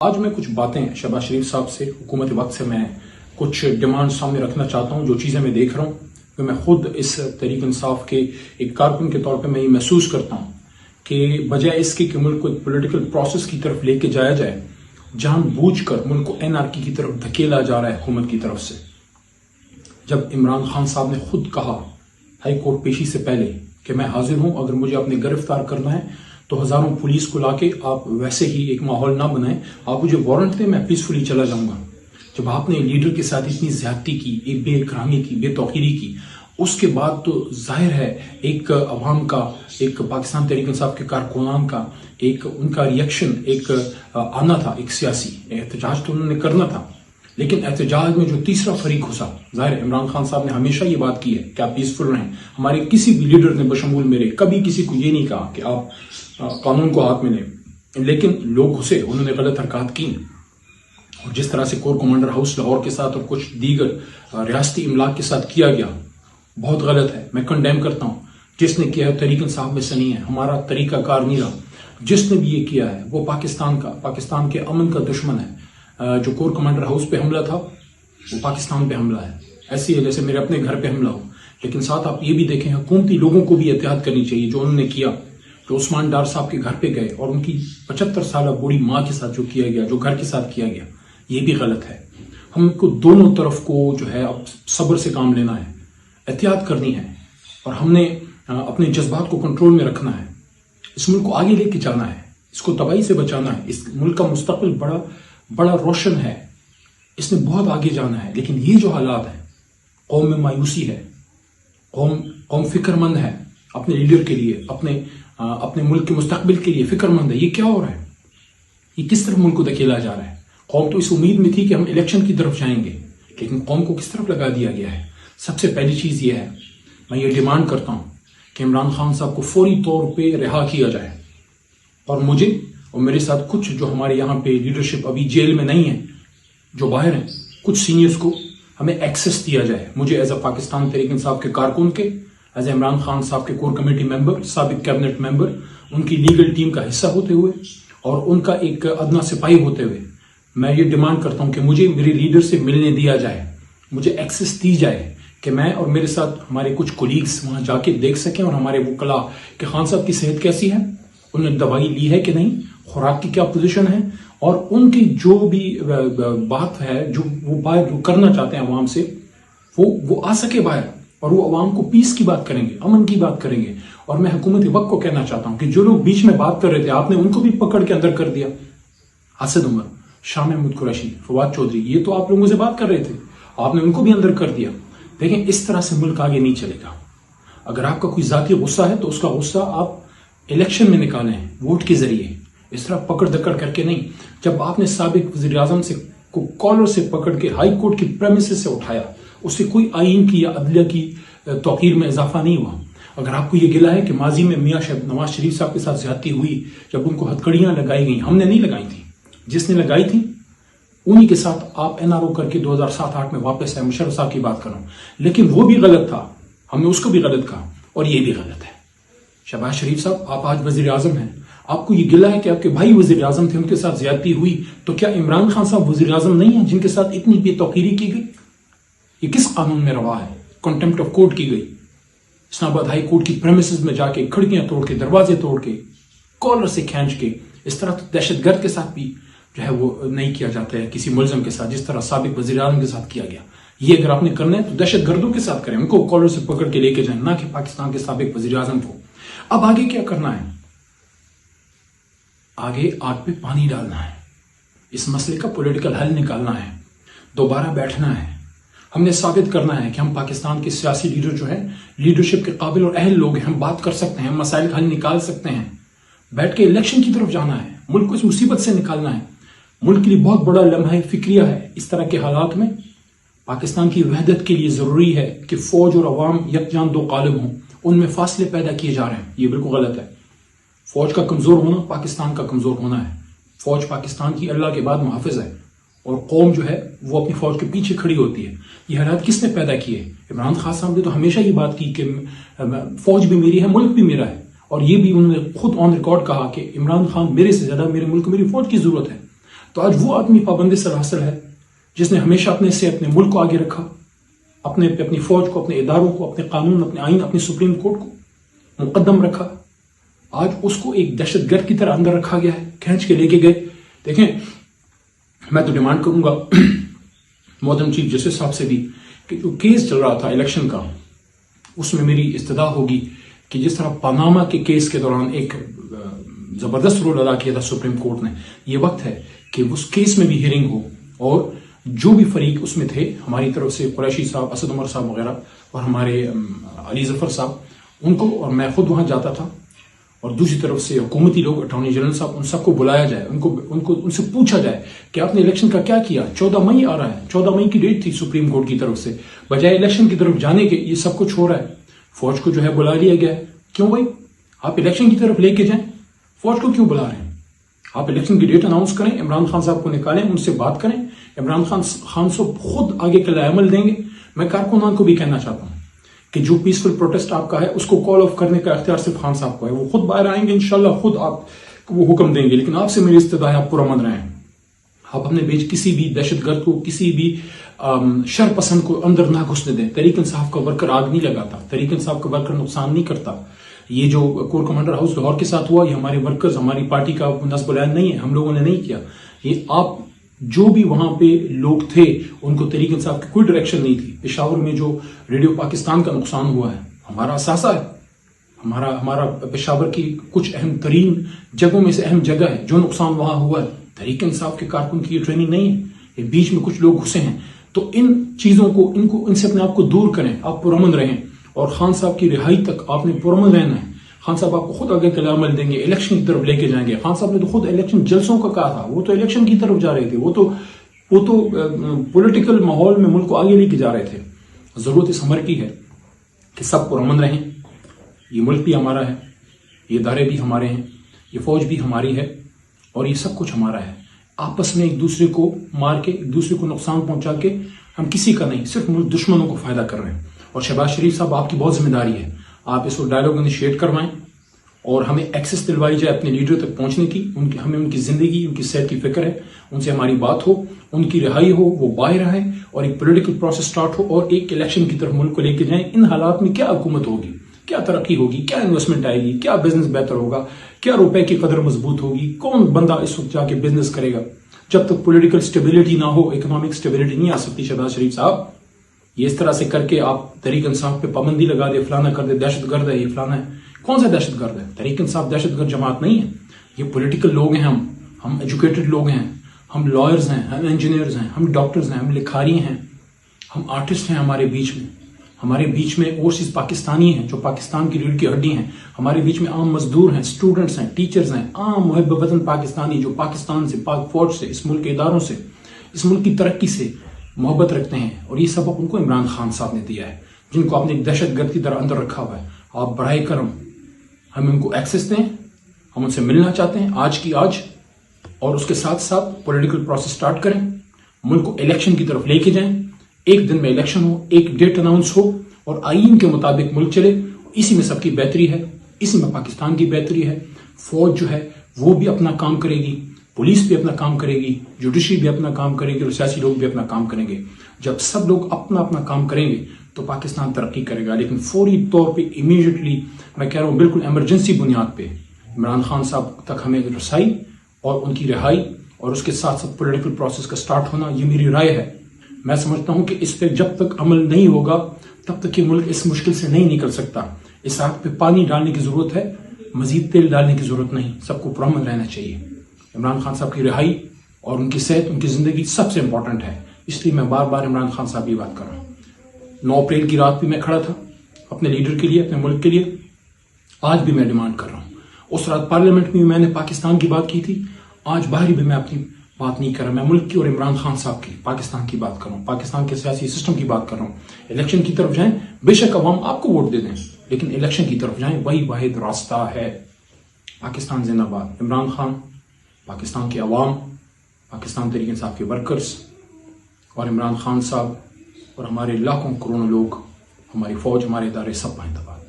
آج میں کچھ باتیں شہباز شریف صاحب سے حکومت وقت سے میں کچھ ڈیمانڈ سامنے رکھنا چاہتا ہوں. جو چیزیں میں دیکھ رہا ہوں کہ میں خود اس تحریک انصاف کے ایک کارکن کے طور پہ میں یہ محسوس کرتا ہوں کہ بجائے اس کے کہ ملک کو ایک پولیٹیکل پروسیس کی طرف لے کے جایا جائے، جان بوجھ کر ملک کو NRK کی طرف دھکیلا جا رہا ہے حکومت کی طرف سے. جب عمران خان صاحب نے خود کہا ہائی کورٹ پیشی سے پہلے کہ میں حاضر ہوں، اگر مجھے اپنے گرفتار کرنا ہے تو ہزاروں پولیس کو لا کے آپ ویسے ہی ایک ماحول نہ بنائیں، آپ مجھے وارنٹ دیں، میں پیسفلی چلا جاؤں گا. جب آپ نے لیڈر کے ساتھ اتنی زیادتی کی، ایک بے اکرامی کی، بے توقیری کی، اس کے بعد تو ظاہر ہے ایک عوام کا، ایک پاکستان تحریک انصاف کے کارکنان کا ایک ان کا ریئیکشن ایک آنا تھا، ایک سیاسی احتجاج تو انہوں نے کرنا تھا. لیکن احتجاج میں جو تیسرا فریق گھسا، ظاہر عمران خان صاحب نے ہمیشہ یہ بات کی ہے کہ آپ پیسفل رہیں. ہمارے کسی بھی لیڈر نے بشمول میرے کبھی کسی کو یہ نہیں کہا کہ آپ قانون کو ہاتھ میں لیں، لیکن لوگ گھسے، انہوں نے غلط حرکات کی. اور جس طرح سے کور کمانڈر ہاؤس لاہور کے ساتھ اور کچھ دیگر ریاستی املاک کے ساتھ کیا گیا، بہت غلط ہے. میں کنڈیم کرتا ہوں. جس نے کیا ہے تحریک انصاف میں سے نہیں ہے، ہمارا طریقہ کار نہیں رہا. جس نے بھی یہ کیا ہے وہ پاکستان کے امن کا دشمن ہے. جو کور کمانڈر ہاؤس پہ حملہ تھا وہ پاکستان پہ حملہ ہے، ایسی ہے جیسے میرے اپنے گھر پہ حملہ ہو. لیکن ساتھ آپ یہ بھی دیکھیں، حکومتی لوگوں کو بھی احتیاط کرنی چاہیے. جو انہوں نے کیا، جو عثمان ڈار صاحب کے گھر پہ گئے اور ان کی 75 سالہ بوڑھی ماں کے ساتھ جو کیا گیا، جو گھر کے ساتھ کیا گیا، یہ بھی غلط ہے. ہم کو دونوں طرف کو جو ہے اب صبر سے کام لینا ہے، احتیاط کرنی ہے، اور ہم نے اپنے جذبات کو کنٹرول میں رکھنا ہے. اس ملک کو آگے لے کے جانا ہے، اس کو تباہی سے بچانا ہے. اس ملک کا مستقبل بڑا روشن ہے، اس نے بہت آگے جانا ہے. لیکن یہ جو حالات ہیں، قوم میں مایوسی ہے، قوم فکر مند ہے اپنے لیڈر کے لیے، اپنے ملک کے مستقبل کے لیے فکر مند ہے. یہ کیا ہو رہا ہے؟ یہ کس طرف ملک کو دھکیلا جا رہا ہے؟ قوم تو اس امید میں تھی کہ ہم الیکشن کی طرف جائیں گے، لیکن قوم کو کس طرف لگا دیا گیا ہے؟ سب سے پہلی چیز یہ ہے، میں یہ ڈیمانڈ کرتا ہوں کہ عمران خان صاحب کو فوری طور پہ رہا کیا جائے، اور مجھے اور میرے ساتھ کچھ جو ہمارے یہاں پہ لیڈرشپ ابھی جیل میں نہیں ہے، جو باہر ہیں، کچھ سینئرز کو ہمیں ایکسس دیا جائے. مجھے ایز اے پاکستان تحریک انصاف کے کارکن کے، ایز اے عمران خان صاحب کے کور کمیٹی ممبر، سابق کیبنٹ ممبر، ان کی لیگل ٹیم کا حصہ ہوتے ہوئے اور ان کا ایک ادنا سپاہی ہوتے ہوئے، میں یہ ڈیمانڈ کرتا ہوں کہ مجھے میرے لیڈر سے ملنے دیا جائے، مجھے ایکسس دی جائے کہ میں اور میرے ساتھ ہمارے کچھ کولیگز وہاں جا کے دیکھ سکیں، اور ہمارے وکلاء کہ خان صاحب کی صحت کیسی ہے، انہوں نے دوائی لی ہے کہ نہیں، خوراک کی کیا پوزیشن ہے، اور ان کی جو بھی بات ہے، جو وہ بات جو کرنا چاہتے ہیں عوام سے، وہ آ سکے باہر، اور وہ عوام کو پیس کی بات کریں گے، امن کی بات کریں گے. اور میں حکومت وقت کو کہنا چاہتا ہوں کہ جو لوگ بیچ میں بات کر رہے تھے، آپ نے ان کو بھی پکڑ کے اندر کر دیا. اسد عمر، شاہ محمود قریشی، فواد چودھری، یہ تو آپ لوگوں سے بات کر رہے تھے، آپ نے ان کو بھی اندر کر دیا. دیکھیں، اس طرح سے ملک آگے نہیں چلے گا. اگر آپ کا کوئی ذاتی غصہ ہے تو اس کا غصہ آپ الیکشن میں نکالیں، ووٹ کے ذریعے، اس طرح پکڑ دکڑ کر کے نہیں. جب آپ نے سابق وزیر اعظم سے کو کالر سے پکڑ کے ہائی کورٹ کی پریمیسز سے اٹھایا، اس سے کوئی آئین کی یا عدلیہ کی توقیر میں اضافہ نہیں ہوا. اگر آپ کو یہ گلا ہے کہ ماضی میں میاں نواز شریف صاحب کے ساتھ زیادتی ہوئی، جب ان کو ہتھکڑیاں لگائی گئیں، ہم نے نہیں لگائی تھی، جس نے لگائی تھی انہی کے ساتھ آپ NRO کر کے 2007-8 میں واپس آئے. مشرف صاحب کی بات کر رہا ہوں، لیکن وہ بھی غلط تھا، ہم نے اس کو بھی غلط کہا، اور یہ بھی غلط ہے. شہباز شریف صاحب، آپ آج وزیر اعظم ہیں، آپ کو یہ گلا ہے کہ آپ کے بھائی وزیر اعظم تھے، ان کے ساتھ زیادتی ہوئی، تو کیا عمران خان صاحب وزیر اعظم نہیں ہیں جن کے ساتھ اتنی بے توقیری کی گئی؟ یہ کس قانون میں روا ہے؟ کنٹمپٹ آف کورٹ کی گئی. اسلام آباد ہائی کورٹ کی پریمیسز میں جا کے کھڑکیاں توڑ کے، دروازے توڑ کے، کالر سے کھینچ کے. اس طرح تو دہشت گرد کے ساتھ بھی جو ہے وہ نہیں کیا جاتا ہے، کسی ملزم کے ساتھ، جس طرح سابق وزیر اعظم کے ساتھ کیا گیا. یہ اگر آپ نے کرنا ہے تو دہشت گردوں کے ساتھ کریں، ان کو کالر سے پکڑ کے لے کے جائیں، نہ کہ پاکستان کے سابق وزیر اعظم کو. اب آگے کیا کرنا ہے؟ آگے آگ پہ پانی ڈالنا ہے، اس مسئلے کا پولیٹیکل حل نکالنا ہے، دوبارہ بیٹھنا ہے. ہم نے ثابت کرنا ہے کہ ہم پاکستان کے سیاسی لیڈر جو ہیں، لیڈرشپ کے قابل اور اہل لوگ ہیں. ہم بات کر سکتے ہیں، ہم مسائل کا حل نکال سکتے ہیں. بیٹھ کے الیکشن کی طرف جانا ہے، ملک کو اس مصیبت سے نکالنا ہے. ملک کے لیے بہت بڑا لمحہ فکریہ ہے. اس طرح کے حالات میں پاکستان کی وحدت کے لیے ضروری ہے کہ فوج اور عوام یکجان دو قالب ہوں. ان میں فاصلے پیدا کیے جا رہے ہیں، یہ بالکل غلط ہے. فوج کا کمزور ہونا پاکستان کا کمزور ہونا ہے. فوج پاکستان کی اللہ کے بعد محافظ ہے، اور قوم جو ہے وہ اپنی فوج کے پیچھے کھڑی ہوتی ہے. یہ حالات کس نے پیدا کیے؟ عمران خان صاحب نے تو ہمیشہ یہ بات کی کہ فوج بھی میری ہے، ملک بھی میرا ہے. اور یہ بھی انہوں نے خود آن ریکارڈ کہا کہ عمران خان میرے سے زیادہ میرے ملک کو میری فوج کی ضرورت ہے. تو آج وہ آدمی پابند سلاسل ہے جس نے ہمیشہ اپنے ملک کو آگے رکھا، اپنی فوج کو، اپنے اداروں کو، اپنے قانون، اپنے آئین، اپنی سپریم کورٹ کو مقدم رکھا. آج اس کو ایک دہشت گرد کی طرح اندر رکھا گیا ہے، کھینچ کے لے کے گئے. دیکھیں، میں تو ڈیمانڈ کروں گا محترم چیف جسٹس صاحب سے بھی کہ جو کیس چل رہا تھا الیکشن کا، اس میں میری استدعا ہوگی کہ جس طرح پاناما کے کیس کے دوران ایک زبردست رول ادا کیا تھا سپریم کورٹ نے، یہ وقت ہے کہ اس کیس میں بھی ہیئرنگ ہو، اور جو بھی فریق اس میں تھے، ہماری طرف سے قریشی صاحب، اسد عمر صاحب وغیرہ، اور ہمارے علی ظفر صاحب، ان کو، اور میں خود وہاں جاتا تھا، اور دوسری طرف سے حکومتی لوگ، اٹارنی جنرل صاحب، ان سب کو بلایا جائے، ان سے پوچھا جائے کہ آپ نے الیکشن کا کیا کیا. 14 مئی آ رہا ہے، 14 مئی کی ڈیٹ تھی سپریم کورٹ کی طرف سے، بجائے الیکشن کی طرف جانے کے یہ سب کچھ ہو رہا ہے. فوج کو جو ہے بلا لیا گیا ہے. کیوں بھائی؟ آپ الیکشن کی طرف لے کے جائیں، فوج کو کیوں بلا رہے ہیں؟ آپ الیکشن کی ڈیٹ اناؤنس کریں، عمران خان صاحب کو نکالیں، ان سے بات کریں. عمران خان صاحب خود آگے کے عمل دیں گے. میں کارکنان کو بھی کہنا چاہتا ہوں کہ جو پیسفل پروٹیسٹ آپ کا ہے، اس کو کال آف کرنے کا اختیار صرف خان صاحب کو ہے. وہ خود باہر آئیں گے انشاءاللہ، خود آپ وہ حکم دیں گے. لیکن آپ سے میری استدعا ہے، آپ پرامن رہیں. آپ اپنے بیچ کسی بھی دہشت گرد کو، کسی بھی شر پسند کو اندر نہ گھسنے دیں. تحریک انصاف کا ورکر آگ نہیں لگاتا، تحریک انصاف کا ورکر نقصان نہیں کرتا. یہ جو کور کمانڈر ہاؤس لاہور کے ساتھ ہوا، یہ ہمارے ورکرز، ہماری پارٹی کا نصب العین نہیں ہے، ہم لوگوں نے نہیں کیا. یہ آپ جو بھی وہاں پہ لوگ تھے، ان کو تحریک انصاف کی کوئی ڈائریکشن نہیں تھی. پشاور میں جو ریڈیو پاکستان کا نقصان ہوا ہے، ہمارا اثاثہ ہے. ہمارا پشاور کی کچھ اہم ترین جگہوں میں سے اہم جگہ ہے. جو نقصان وہاں ہوا ہے، تحریک انصاف کے کارکن کی یہ ٹریننگ نہیں ہے. یہ بیچ میں کچھ لوگ گھسے ہیں. تو ان چیزوں کو، ان سے اپنے آپ کو دور کریں. آپ پرامن رہیں، اور خان صاحب کی رہائی تک آپ نے پرامن رہنا ہے. خان صاحب آپ کو خود آگے کا عمل دیں گے، الیکشن کی طرف لے کے جائیں گے. خان صاحب نے تو خود الیکشن جلسوں کا کہا تھا، وہ تو الیکشن کی طرف جا رہے تھے. وہ تو پولیٹیکل ماحول میں ملک کو آگے لے کے جا رہے تھے. ضرورت اس امر کی ہے کہ سب پرامن رہیں. یہ ملک بھی ہمارا ہے، یہ ادارے بھی ہمارے ہیں، یہ فوج بھی ہماری ہے، اور یہ سب کچھ ہمارا ہے. آپس میں ایک دوسرے کو مار کے، ایک دوسرے کو نقصان پہنچا کے ہم کسی کا نہیں، صرف ملک دشمنوں کو فائدہ کر رہے ہیں. اور شہباز شریف صاحب، آپ کی بہت ذمہ داری ہے. آپ اس کو ڈائلاگ انیشیٹ کروائیں، اور ہمیں ایکسس دلوائی جائے اپنے لیڈر تک پہنچنے کی. ہمیں ان کی زندگی، ان کی صحت کی فکر ہے. ان سے ہماری بات ہو، ان کی رہائی ہو، وہ باہر آئیں، اور ایک پولیٹیکل پروسیس سٹارٹ ہو، اور ایک الیکشن کی طرف ملک کو لے کے جائیں. ان حالات میں کیا حکومت ہوگی، کیا ترقی ہوگی، کیا انویسٹمنٹ آئے گی، کیا بزنس بہتر ہوگا، کیا روپے کی قدر مضبوط ہوگی، کون بندہ اس وقت جا کے بزنس کرے گا؟ جب تک پولیٹیکل سٹیبلٹی نہ ہو، اکنامک سٹیبلٹی نہیں آ سکتی. شہباز شریف صاحب، یہ اس طرح سے کر کے آپ تحریک انصاف پہ پابندی لگا دے، فلانا کر دے، دہشت گرد ہے، یہ فلانا ہے. کون سا دہشت گرد ہے؟ تحریک انصاف دہشت گرد جماعت نہیں ہے. یہ پولیٹیکل لوگ ہیں. ہم ایجوکیٹڈ لوگ ہیں، ہم لائرز ہیں، ہم انجینئرز ہیں، ہم ڈاکٹرز ہیں، ہم لکھاری ہیں، ہم آرٹسٹ ہیں. ہمارے بیچ میں اوورسیز پاکستانی ہیں جو پاکستان کی ریڑھ کی ہڈی ہیں. ہمارے بیچ میں عام مزدور ہیں، اسٹوڈنٹس ہیں، ٹیچرز ہیں، عام محب وطن پاکستانی جو پاکستان سے، پاک فوج سے، اس ملک کے اداروں سے، اس ملک کی ترقی سے محبت رکھتے ہیں. اور یہ سبق ان کو عمران خان صاحب نے دیا ہے، جن کو آپ نے ایک دہشت گرد کی طرح اندر رکھا ہوا ہے. آپ براہ کرم ہمیں ان کو ایکسس دیں. ہم ان سے ملنا چاہتے ہیں آج کی آج، اور اس کے ساتھ ساتھ پولیٹیکل پروسیس سٹارٹ کریں. ملک کو الیکشن کی طرف لے کے جائیں. ایک دن میں الیکشن ہو، ایک ڈیٹ اناؤنس ہو، اور آئین کے مطابق ملک چلے. اسی میں سب کی بہتری ہے، اسی میں پاکستان کی بہتری ہے. فوج جو ہے وہ بھی اپنا کام کرے گی، پولیس بھی اپنا کام کرے گی، جوڈیشری بھی اپنا کام کرے گی، اور سیاسی لوگ بھی اپنا کام کریں گے. جب سب لوگ اپنا اپنا کام کریں گے تو پاکستان ترقی کرے گا. لیکن فوری طور پہ امیڈیٹلی، میں کہہ رہا ہوں بالکل ایمرجنسی بنیاد پہ، عمران خان صاحب تک ہمیں رسائی اور ان کی رہائی، اور اس کے ساتھ ساتھ پولیٹیکل پروسیس کا سٹارٹ ہونا، یہ میری رائے ہے. میں سمجھتا ہوں کہ اس پہ جب تک عمل نہیں ہوگا تب تک یہ ملک اس مشکل سے نہیں نکل سکتا. اس آگ پہ پانی ڈالنے کی ضرورت ہے، مزید تیل ڈالنے کی ضرورت نہیں. سب کو پرامن رہنا چاہیے. عمران خان صاحب کی رہائی اور ان کی صحت، ان کی زندگی سب سے امپورٹنٹ ہے. اس لیے میں بار بار عمران خان صاحب کی بات کر رہا ہوں. 9 اپریل کی رات بھی میں کھڑا تھا اپنے لیڈر کے لیے، اپنے ملک کے لیے. آج بھی میں ڈیمانڈ کر رہا ہوں. اس رات پارلیمنٹ میں میں نے پاکستان کی بات کی تھی. آج باہر بھی میں اپنی بات نہیں کر رہا. میں ملک کی اور عمران خان صاحب کی، پاکستان کی بات کر رہا ہوں، پاکستان کے سیاسی سسٹم کی بات کر رہا ہوں. الیکشن کی طرف جائیں. بے شک عوام آپ کو ووٹ دے دیں، لیکن الیکشن کی طرف جائیں. وہی واحد راستہ ہے. پاکستان زندہ باد. عمران خان، پاکستان کے عوام، پاکستان تحریک انصاف کے ورکرز، اور عمران خان صاحب، اور ہمارے لاکھوں کروڑوں لوگ، ہماری فوج، ہمارے ادارے، سب زندہ باد.